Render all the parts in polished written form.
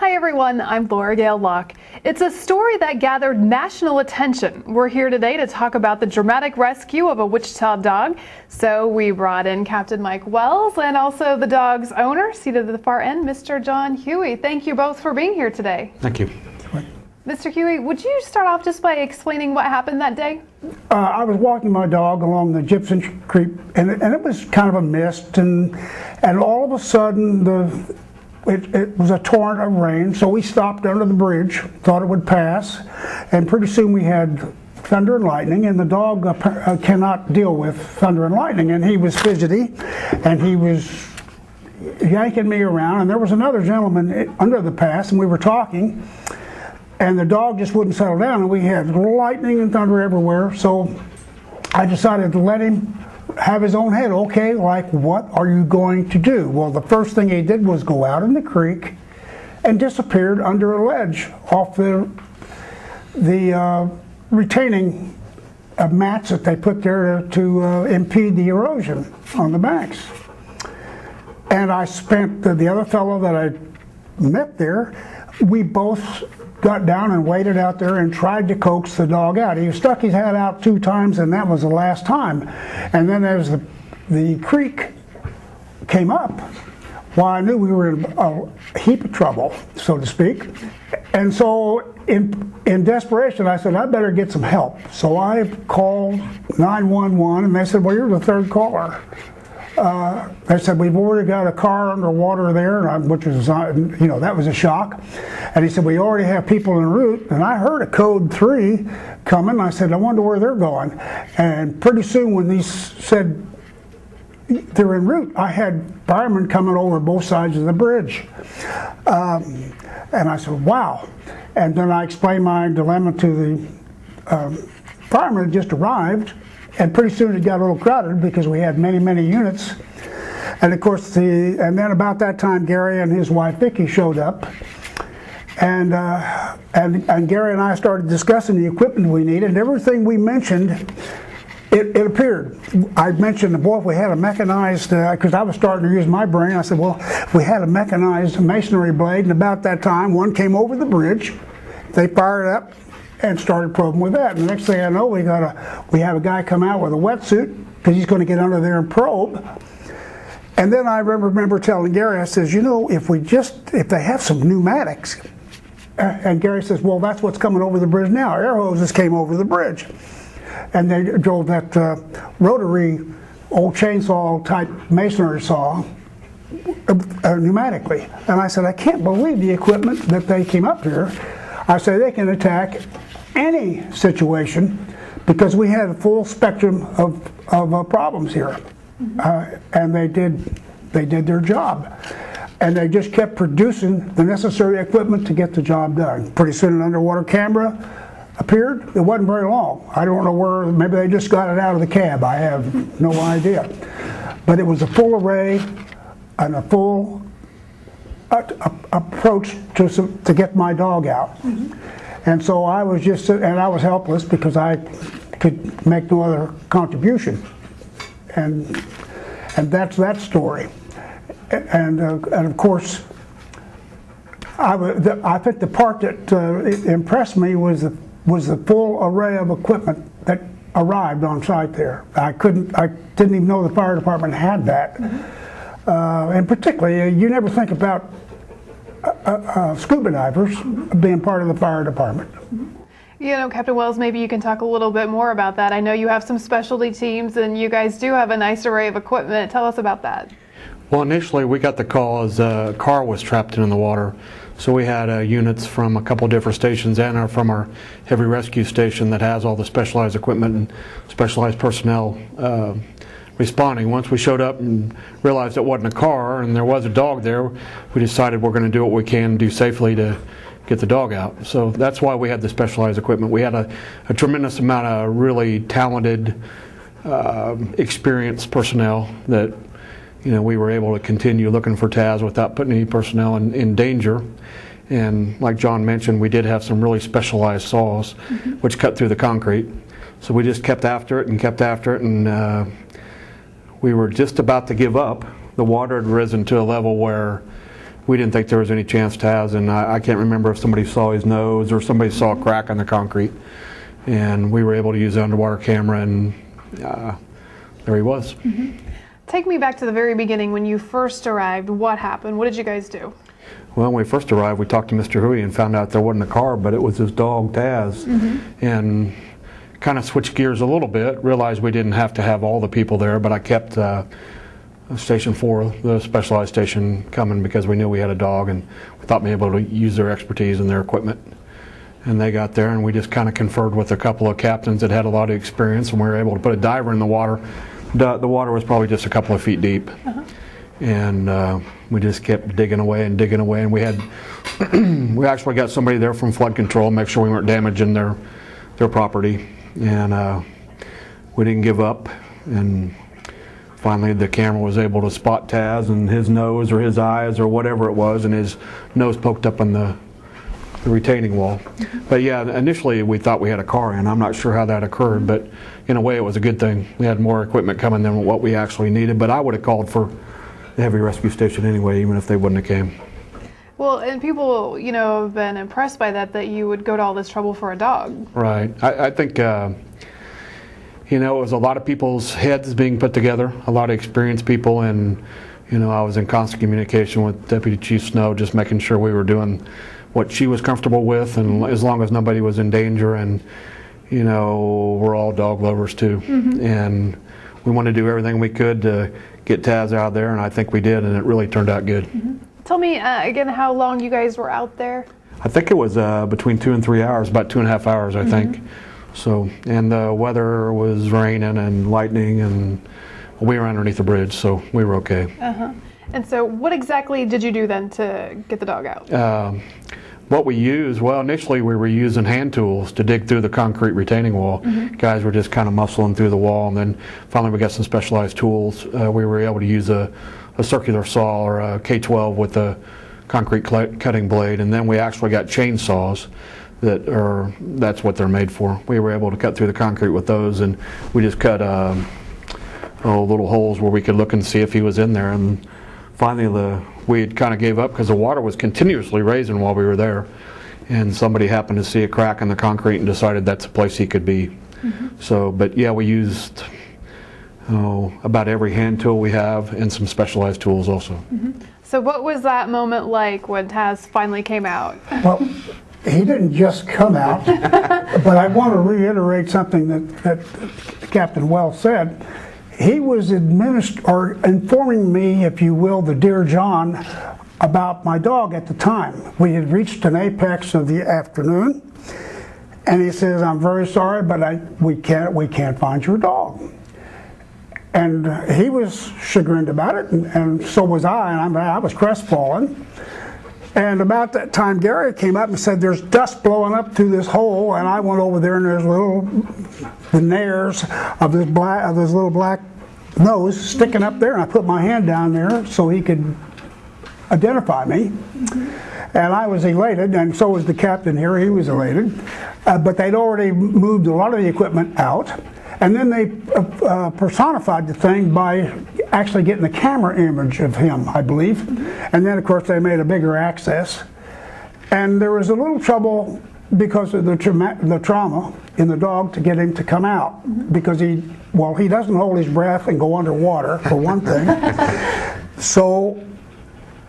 Hi everyone, I'm Laura Gale Locke. It's a story that gathered national attention. We're here today to talk about the dramatic rescue of a Wichita dog. So we brought in Captain Mike Wells and also the dog's owner, seated at the far end, Mr. John Huey. Thank you both for being here today. Thank you. Mr. Huey, would you start off just by explaining what happened that day? I was walking my dog along the Gypsum Creek, and it was kind of a mist, and all of a sudden it was a torrent of rain, so we stopped under the bridge, thought it would pass, and pretty soon we had thunder and lightning, and the dog cannot deal with thunder and lightning, and he was fidgety, and he was yanking me around, and there was another gentleman under the pass, and we were talking, and the dog just wouldn't settle down, and we had lightning and thunder everywhere, so I decided to let him have his own head. Okay, like, what are you going to do? Well, the first thing he did was go out in the creek and disappeared under a ledge off the retaining mats that they put there to impede the erosion on the banks. And I spent, the other fellow that I met there, we both got down and waited out there and tried to coax the dog out. He stuck his head out 2 times, and that was the last time. And then as the creek came up, well, I knew we were in a heap of trouble, so to speak. And so in desperation, I said, I better get some help. So I called 911, and they said, well, you're the 3rd caller. They said, we've already got a car underwater there, which was, that was a shock. And he said, we already have people en route. And I heard a code 3 coming. I said, I wonder where they're going. And pretty soon when they said they're en route, I had firemen coming over both sides of the bridge. And I said, wow. And then I explained my dilemma to the firemen that just arrived. And pretty soon it got a little crowded because we had many, many units. And of course, and then about that time, Gary and his wife Vicki showed up. And Gary and I started discussing the equipment we needed, and everything we mentioned, it appeared. I mentioned, boy, if we had a mechanized, because I was starting to use my brain, I said, well, if we had a mechanized masonry blade, and about that time, one came over the bridge, they fired up, and started probing with that. And the next thing I know, we have a guy come out with a wetsuit because he's going to get under there and probe. And then I remember telling Gary, I says, if they have some pneumatics, and Gary says, well, that's what's coming over the bridge now. Air hoses came over the bridge, and they drove that rotary old chainsaw type masonry saw pneumatically. And I said, I can't believe the equipment that they came up here. I say they can attack any situation because we had a full spectrum of problems here, and they did their job, and they just kept producing the necessary equipment to get the job done. Pretty soon an underwater camera appeared. It wasn't very long. I don't know where. Maybe they just got it out of the cab. I have no idea, but it was a full array and a full approach to get my dog out. And so I was I was helpless because I could make no other contribution, and that's that story. And of course, I think the part that impressed me was the full array of equipment that arrived on site there. I didn't even know the fire department had that. And particularly, you never think about scuba divers being part of the fire department. Captain Wells, maybe you can talk a little bit more about that. I know you have some specialty teams and you guys do have a nice array of equipment. Tell us about that. Well, initially we got the call as a car was trapped in the water. So we had units from a couple different stations and from our heavy rescue station that has all the specialized equipment and specialized personnel responding. Once we showed up and realized it wasn't a car and there was a dog there, we decided we're going to do what we can do safely to get the dog out. So that's why we had the specialized equipment. We had a tremendous amount of really talented, experienced personnel that we were able to continue looking for Taz without putting any personnel in danger. And like John mentioned, we did have some really specialized saws which cut through the concrete. So we just kept after it, and we were just about to give up. The water had risen to a level where we didn't think there was any chance Taz, and I can't remember if somebody saw his nose or somebody saw a crack in the concrete, and we were able to use the underwater camera, and there he was. Mm-hmm. Take me back to the very beginning when you first arrived. What happened? What did you guys do? Well, when we first arrived, we talked to Mr. Huey and found out there wasn't a car, but it was his dog, Taz. Mm-hmm. And kind of switched gears a little bit, realized we didn't have to have all the people there, but I kept Station 4, the specialized station, coming because we knew we had a dog, and we thought maybe able to use their expertise and their equipment. And they got there, and we just kind of conferred with a couple of captains that had a lot of experience, and we were able to put a diver in the water. The water was probably just a couple of feet deep. Uh-huh. And we just kept digging away, and we had we actually got somebody there from flood control, make sure we weren't damaging their property, and we didn't give up. And finally the camera was able to spot Taz and his nose or his eyes or whatever it was, and his nose poked up in the retaining wall. But yeah, initially we thought we had a car in. I'm not sure how that occurred, but in a way it was a good thing. We had more equipment coming than what we actually needed, but I would have called for the heavy rescue station anyway, even if they wouldn't have came. Well, and people, you know, have been impressed by that you would go to all this trouble for a dog. Right. I think, you know, it was a lot of people's heads being put together, a lot of experienced people, and, you know, I was in constant communication with Deputy Chief Snow, just making sure we were doing what she was comfortable with, and as long as nobody was in danger, and, you know, we're all dog lovers too. Mm-hmm. And we wanted to do everything we could to get Taz out there, and I think we did, and it really turned out good. Mm-hmm. Tell me again how long you guys were out there. I think it was between 2 and 3 hours, about 2.5 hours, I mm-hmm. think. So, and the weather was raining and lightning, and we were underneath the bridge, so we were okay. Uh-huh. And so what exactly did you do then to get the dog out? What we used, well, initially we were using hand tools to dig through the concrete retaining wall. Mm-hmm. Guys were just kind of muscling through the wall, and then finally we got some specialized tools. We were able to use a circular saw or a K12 with a concrete cutting blade, and then we actually got chainsaws that's what they're made for. We were able to cut through the concrete with those, and we just cut little holes where we could look and see if he was in there. And finally we had kind of gave up because the water was continuously raising while we were there, and somebody happened to see a crack in the concrete and decided that's a place he could be. Mm-hmm. So, but yeah, we used about every hand tool we have, and some specialized tools also. Mm-hmm. So what was that moment like when Taz finally came out? Well, he didn't just come out, but I want to reiterate something that Captain Wells said. He was informing me, if you will, the Dear John, about my dog at the time. We had reached an apex of the afternoon, and he says, "I'm very sorry, but we can't find your dog." And he was chagrined about it, and so was I, and I was crestfallen. And about that time, Gary came up and said, "There's dust blowing up through this hole," and I went over there, and there's the nares of this little black nose sticking up there, and I put my hand down there so he could identify me. Mm-hmm. And I was elated, and so was the captain here. He was elated, but they'd already moved a lot of the equipment out. And then they personified the thing by actually getting a camera image of him, I believe. Mm-hmm. And then, of course, they made a bigger access. And there was a little trouble because of the trauma in the dog to get him to come out. Mm-hmm. Because he doesn't hold his breath and go underwater, for one thing. So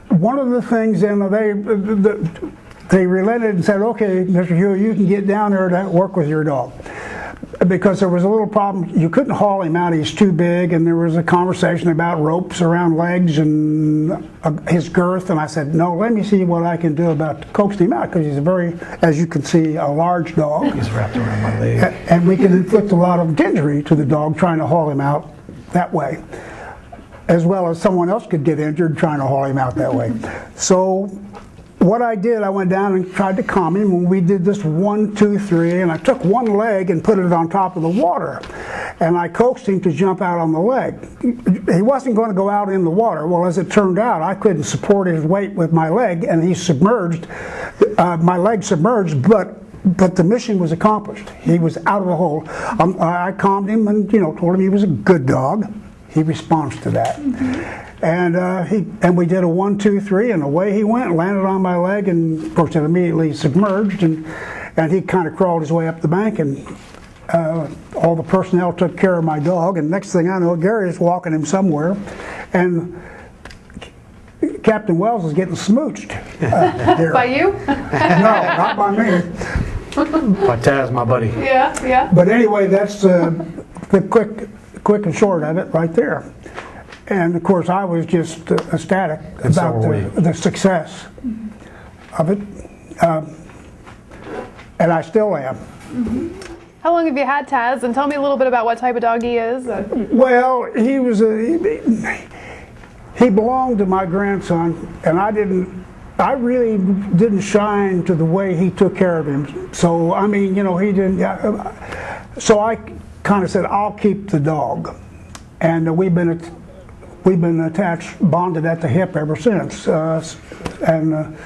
one of the things, they relented and said, "Okay, Mr. Hugh, you can get down there to work with your dog." Because there was a little problem, you couldn't haul him out, he's too big, and there was a conversation about ropes around legs and his girth, and I said, "No, let me see what I can do about coaxing him out," because he's a very, as you can see, a large dog. He's wrapped around my leg. And we can inflict a lot of injury to the dog trying to haul him out that way, as well as someone else could get injured trying to haul him out that way. So what I did, I went down and tried to calm him, and we did this 1, 2, 3, and I took one leg and put it on top of the water, and I coaxed him to jump out on the leg. He wasn't going to go out in the water. Well, as it turned out, I couldn't support his weight with my leg, and he submerged, my leg submerged, but the mission was accomplished. He was out of the hole. I calmed him and told him he was a good dog. He responds to that. Mm-hmm. And we did a 1, 2, 3, and away he went, landed on my leg, and of course it immediately submerged, and he kind of crawled his way up the bank, and all the personnel took care of my dog, and next thing I know, Gary is walking him somewhere, and Captain Wells is getting smooched. By you? No, not by me. By Taz, my buddy. Yeah, yeah. But anyway, that's the quick and short of it right there. And of course, I was just ecstatic about the success of it, and I still am. How long have you had Taz? And tell me a little bit about what type of dog he is. Well, he was he belonged to my grandson, and I really didn't shine to the way he took care of him. So I mean, you know, he didn't. So I kind of said, I'll keep the dog, and we've been attached, bonded at the hip ever since, and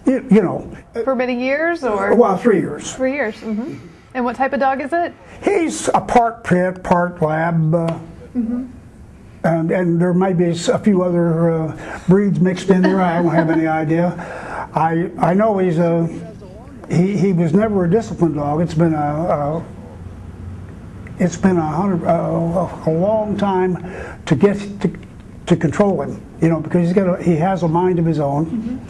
you know. For many years, or? Well, 3 years. 3 years. And what type of dog is it? He's a part pit, part lab, and there may be a few other breeds mixed in there. I don't have any idea. I know he was never a disciplined dog. It's been a long time to get to control him, you know, because he has a mind of his own.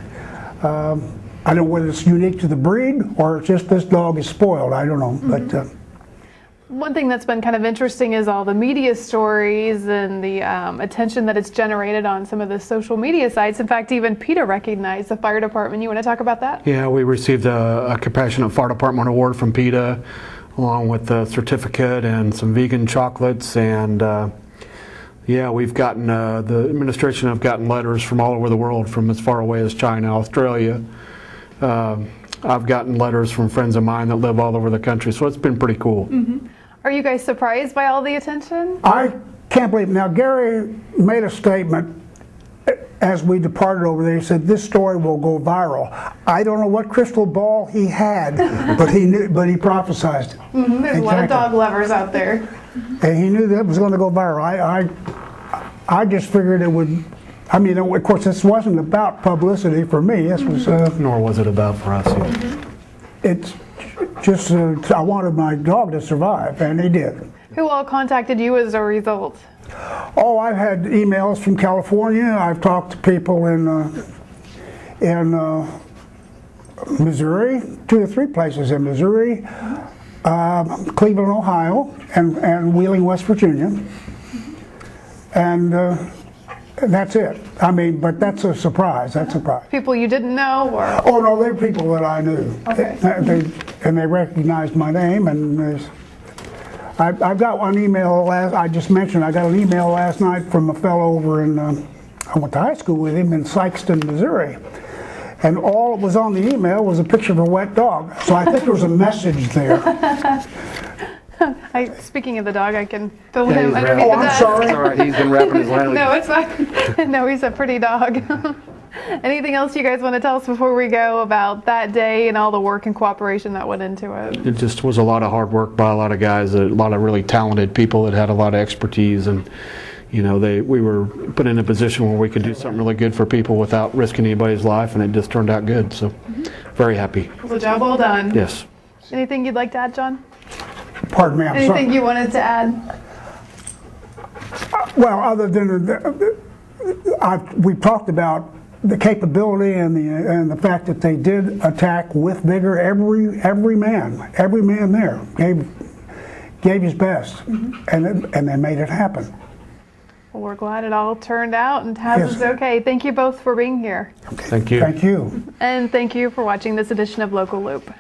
I don't know whether it's unique to the breed or it's just this dog is spoiled. I don't know, but. One thing that's been kind of interesting is all the media stories and the attention that it's generated on some of the social media sites. In fact, even PETA recognized the fire department. You want to talk about that? Yeah, we received a Compassionate Fire Department Award from PETA, along with a certificate and some vegan chocolates. And yeah, we've gotten, the administration have gotten letters from all over the world, from as far away as China, Australia. I've gotten letters from friends of mine that live all over the country, so it's been pretty cool. Are you guys surprised by all the attention? I can't believe it. Now, Gary made a statement as we departed over there. He said, this story will go viral. I don't know what crystal ball he had, but he knew, but he prophesized it. There's a lot of dog lovers out there. And he knew that it was going to go viral. I just figured it would. I mean, of course, this wasn't about publicity for me. This was. Nor was it about for us either. It's just I wanted my dog to survive, and he did. Who all contacted you as a result? Oh, I've had emails from California. I've talked to people in Missouri, 2 or 3 places in Missouri, Cleveland, Ohio, and Wheeling, West Virginia, and that's it. I mean, but that's a surprise. That's a surprise. People you didn't know, or? Oh no, they're people that I knew. Okay. They recognized my name, and I've got one email I just mentioned. I got an email last night from a fellow over in. I went to high school with him in Sikeston, Missouri, and all that was on the email was a picture of a wet dog. So I think there was a message there. Speaking of the dog, I can feel him underneath Oh, the I'm desk. sorry. All right, he's been wrapping his leg. No, it's fine. No, he's a pretty dog. Anything else you guys want to tell us before we go about that day and all the work and cooperation that went into it? It just was a lot of hard work by a lot of guys, a lot of really talented people that had a lot of expertise, and you know, we were put in a position where we could do something really good for people without risking anybody's life, and it just turned out good. So, very happy. It was a job well done. Yes. Anything you'd like to add, John? Pardon me, I'm sorry. Anything you wanted to add? Well, other than we've talked about the capability and the fact that they did attack with vigor. Every man there gave his best, and they made it happen. Well, we're glad it all turned out, and Taz is okay. Thank you both for being here. Thank you. Thank you. And thank you for watching this edition of Local Loop.